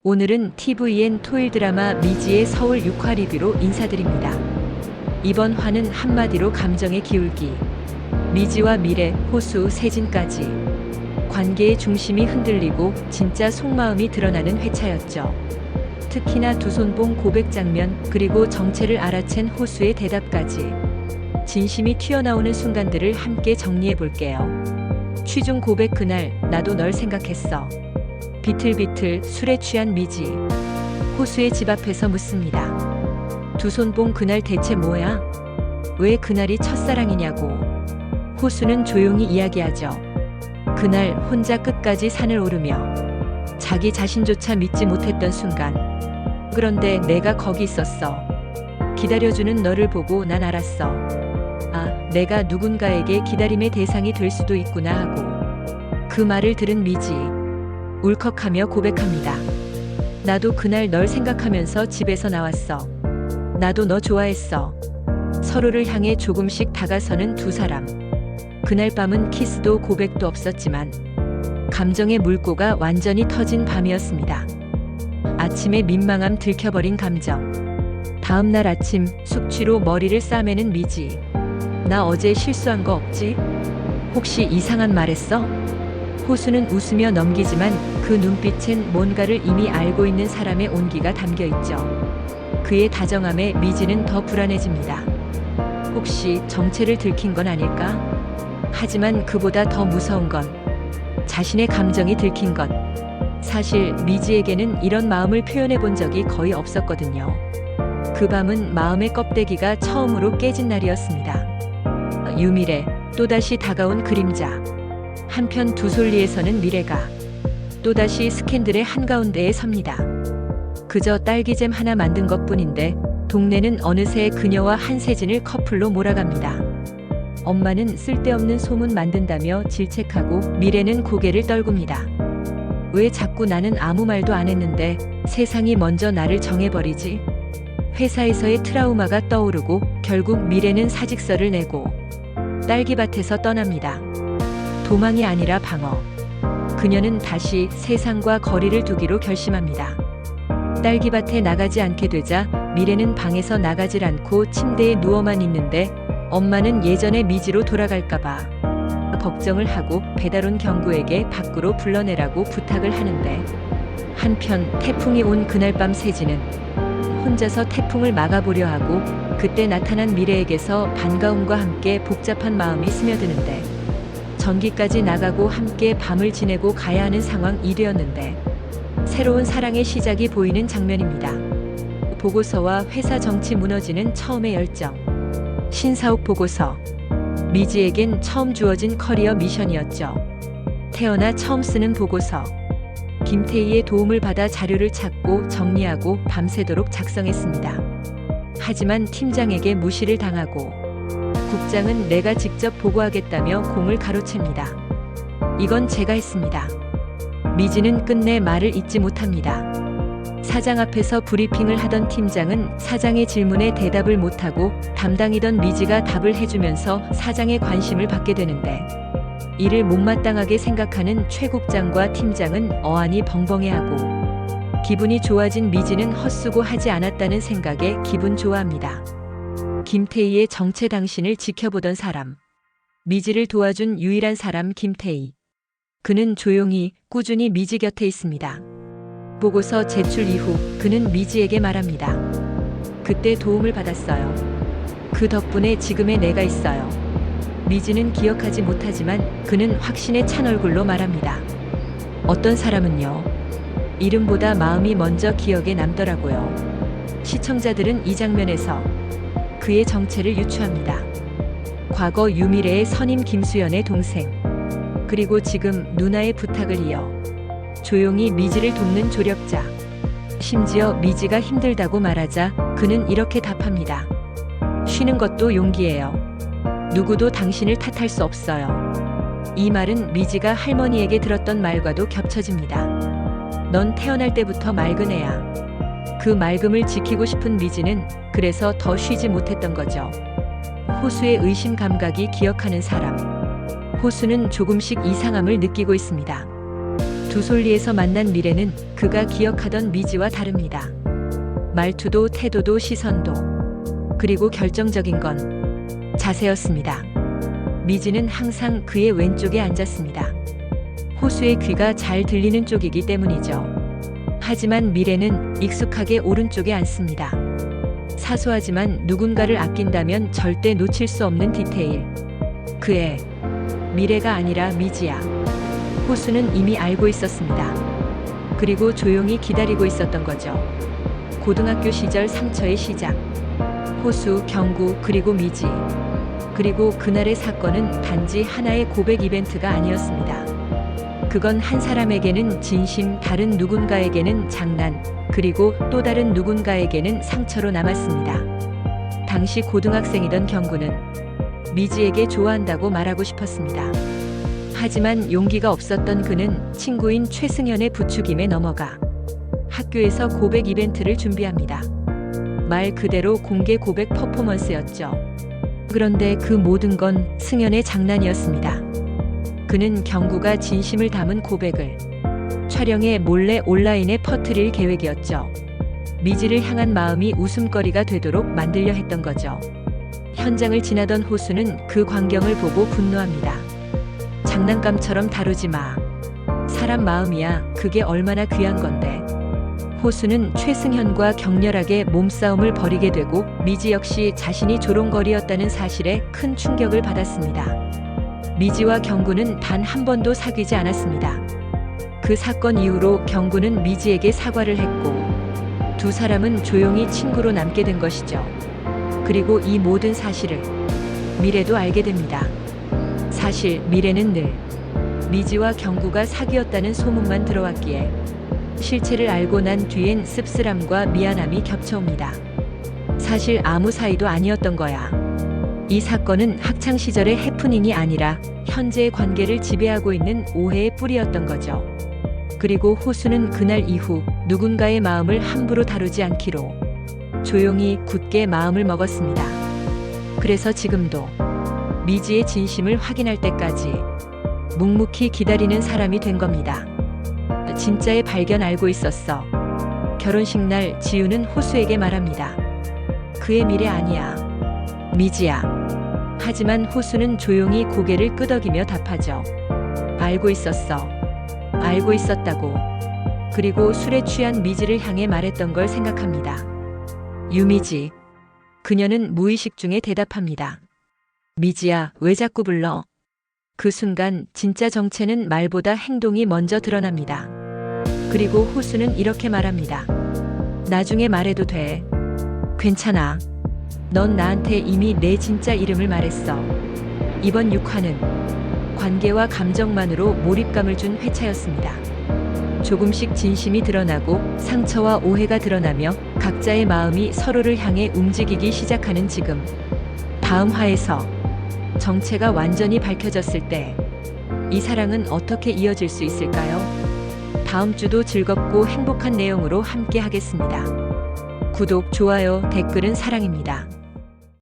오늘은 TVN 토일 드라마 미지의 서울 6화 리뷰로 인사드립니다. 이번 화는 한마디로 감정의 기울기. 미지와 미래, 호수, 세진까지 관계의 중심이 흔들리고 진짜 속마음이 드러나는 회차였죠. 특히나 두손봉 고백 장면, 그리고 정체를 알아챈 호수의 대답까지 진심이 튀어나오는 순간들을 함께 정리해볼게요. 취중 고백 그날 나도 널 생각했어. 비틀비틀 술에 취한 미지. 호수의 집 앞에서 묻습니다. 두손봉 그날 대체 뭐야? 왜 그날이 첫사랑이냐고. 호수는 조용히 이야기하죠. 그날 혼자 끝까지 산을 오르며 자기 자신조차 믿지 못했던 순간. 그런데 내가 거기 있었어. 기다려주는 너를 보고 난 알았어. 아, 내가 누군가에게 기다림의 대상이 될 수도 있구나 하고. 그 말을 들은 미지 울컥하며 고백합니다. 나도 그날 널 생각하면서 집에서 나왔어. 나도 너 좋아했어. 서로를 향해 조금씩 다가서는 두 사람. 그날 밤은 키스도 고백도 없었지만 감정의 물꼬가 완전히 터진 밤이었습니다. 아침에 민망함 들켜버린 감정. 다음 날 아침 숙취로 머리를 싸매는 미지. 나 어제 실수한 거 없지? 혹시 이상한 말 했어? 호수는 웃으며 넘기지만 그 눈빛엔 뭔가를 이미 알고 있는 사람의 온기가 담겨있죠. 그의 다정함에 미지는 더 불안해집니다. 혹시 정체를 들킨 건 아닐까? 하지만 그보다 더 무서운 건 자신의 감정이 들킨 것. 사실 미지에게는 이런 마음을 표현해 본 적이 거의 없었거든요. 그 밤은 마음의 껍데기가 처음으로 깨진 날이었습니다. 유미래, 또다시 다가온 그림자. 한편 두솔리에서는 미래가 또다시 스캔들의 한가운데에 섭니다. 그저 딸기잼 하나 만든 것뿐인데 동네는 어느새 그녀와 한세진을 커플로 몰아갑니다. 엄마는 쓸데없는 소문 만든다며 질책하고 미래는 고개를 떨굽니다. 왜 자꾸 나는 아무 말도 안 했는데 세상이 먼저 나를 정해버리지? 회사에서의 트라우마가 떠오르고 결국 미래는 사직서를 내고 딸기밭에서 떠납니다. 도망이 아니라 방어. 그녀는 다시 세상과 거리를 두기로 결심합니다. 딸기밭에 나가지 않게 되자 미래는 방에서 나가질 않고 침대에 누워만 있는데 엄마는 예전의 미지로 돌아갈까봐 걱정을 하고 배달 온 경구에게 밖으로 불러내라고 부탁을 하는데, 한편 태풍이 온 그날 밤 세진은 혼자서 태풍을 막아보려 하고 그때 나타난 미래에게서 반가움과 함께 복잡한 마음이 스며드는데 전기까지 나가고 함께 밤을 지내고 가야 하는 상황이 되었는데 새로운 사랑의 시작이 보이는 장면입니다. 보고서와 회사 정치 무너지는 처음의 열정. 신사옥 보고서. 미지에겐 처음 주어진 커리어 미션이었죠. 태어나 처음 쓰는 보고서. 김태희의 도움을 받아 자료를 찾고 정리하고 밤새도록 작성했습니다. 하지만 팀장에게 무시를 당하고 국장은 내가 직접 보고하겠다며 공을 가로챕니다. 이건 제가 했습니다. 미지는 끝내 말을 잇지 못합니다. 사장 앞에서 브리핑을 하던 팀장은 사장의 질문에 대답을 못하고 담당이던 미지가 답을 해주면서 사장의 관심을 받게 되는데, 이를 못마땅하게 생각하는 최 국장과 팀장은 어안이 벙벙해하고 기분이 좋아진 미지는 헛수고하지 않았다는 생각에 기분 좋아합니다. 김태희의 정체 당신을 지켜보던 사람. 미지를 도와준 유일한 사람 김태희. 그는 조용히 꾸준히 미지 곁에 있습니다. 보고서 제출 이후 그는 미지에게 말합니다. 그때 도움을 받았어요. 그 덕분에 지금의 내가 있어요. 미지는 기억하지 못하지만 그는 확신에 찬 얼굴로 말합니다. 어떤 사람은요, 이름보다 마음이 먼저 기억에 남더라고요. 시청자들은 이 장면에서 그의 정체를 유추합니다. 과거 유미래의 선임 김수연의 동생, 그리고 지금 누나의 부탁을 이어 조용히 미지를 돕는 조력자. 심지어 미지가 힘들다고 말하자 그는 이렇게 답합니다. 쉬는 것도 용기예요. 누구도 당신을 탓할 수 없어요. 이 말은 미지가 할머니에게 들었던 말과도 겹쳐집니다. 넌 태어날 때부터 맑은 애야. 그 맑음을 지키고 싶은 미지는 그래서 더 쉬지 못했던 거죠. 호수의 의심 감각이 기억하는 사람. 호수는 조금씩 이상함을 느끼고 있습니다. 두솔리에서 만난 미래는 그가 기억하던 미지와 다릅니다. 말투도 태도도 시선도 그리고 결정적인 건 자세였습니다. 미지는 항상 그의 왼쪽에 앉았습니다. 호수의 귀가 잘 들리는 쪽이기 때문이죠. 하지만 미래는 익숙하게 오른쪽에 앉습니다. 사소하지만 누군가를 아낀다면 절대 놓칠 수 없는 디테일. 그의 미래가 아니라 미지야. 호수는 이미 알고 있었습니다. 그리고 조용히 기다리고 있었던 거죠. 고등학교 시절 상처의 시작. 호수, 경구, 그리고 미지. 그리고 그날의 사건은 단지 하나의 고백 이벤트가 아니었습니다. 그건 한 사람에게는 진심, 다른 누군가에게는 장난, 그리고 또 다른 누군가에게는 상처로 남았습니다. 당시 고등학생이던 경구는 미지에게 좋아한다고 말하고 싶었습니다. 하지만 용기가 없었던 그는 친구인 최승현의 부추김에 넘어가 학교에서 고백 이벤트를 준비합니다. 말 그대로 공개 고백 퍼포먼스였죠. 그런데 그 모든 건 승현의 장난이었습니다. 그는 경구가 진심을 담은 고백을 촬영에 몰래 온라인에 퍼뜨릴 계획이었죠. 미지를 향한 마음이 웃음거리가 되도록 만들려 했던 거죠. 현장을 지나던 호수는 그 광경을 보고 분노합니다. 장난감처럼 다루지 마. 사람 마음이야. 그게 얼마나 귀한 건데. 호수는 최승현과 격렬하게 몸싸움을 벌이게 되고 미지 역시 자신이 조롱거리였다는 사실에 큰 충격을 받았습니다. 미지와 경구는 단 한 번도 사귀지 않았습니다. 그 사건 이후로 경구는 미지에게 사과를 했고 두 사람은 조용히 친구로 남게 된 것이죠. 그리고 이 모든 사실을 미래도 알게 됩니다. 사실 미래는 늘 미지와 경구가 사귀었다는 소문만 들어왔기에 실체를 알고 난 뒤엔 씁쓸함과 미안함이 겹쳐옵니다. 사실 아무 사이도 아니었던 거야. 이 사건은 학창시절의 해프닝이 아니라 현재의 관계를 지배하고 있는 오해의 뿌리였던 거죠. 그리고 호수는 그날 이후 누군가의 마음을 함부로 다루지 않기로 조용히 굳게 마음을 먹었습니다. 그래서 지금도 미지의 진심을 확인할 때까지 묵묵히 기다리는 사람이 된 겁니다. 진짜의 발견 알고 있었어. 결혼식 날 지우는 호수에게 말합니다. 그의 미래 아니야. 미지야. 하지만 호수는 조용히 고개를 끄덕이며 답하죠. 알고 있었어. 알고 있었다고. 그리고 술에 취한 미지를 향해 말했던 걸 생각합니다. 유미지. 그녀는 무의식 중에 대답합니다. 미지야, 왜 자꾸 불러? 그 순간 진짜 정체는 말보다 행동이 먼저 드러납니다. 그리고 호수는 이렇게 말합니다. 나중에 말해도 돼. 괜찮아. 넌 나한테 이미 내 진짜 이름을 말했어. 이번 6화는 관계와 감정만으로 몰입감을 준 회차였습니다. 조금씩 진심이 드러나고 상처와 오해가 드러나며 각자의 마음이 서로를 향해 움직이기 시작하는 지금. 다음 화에서 정체가 완전히 밝혀졌을 때 이 사랑은 어떻게 이어질 수 있을까요? 다음 주도 즐겁고 행복한 내용으로 함께 하겠습니다. 구독, 좋아요, 댓글은 사랑입니다.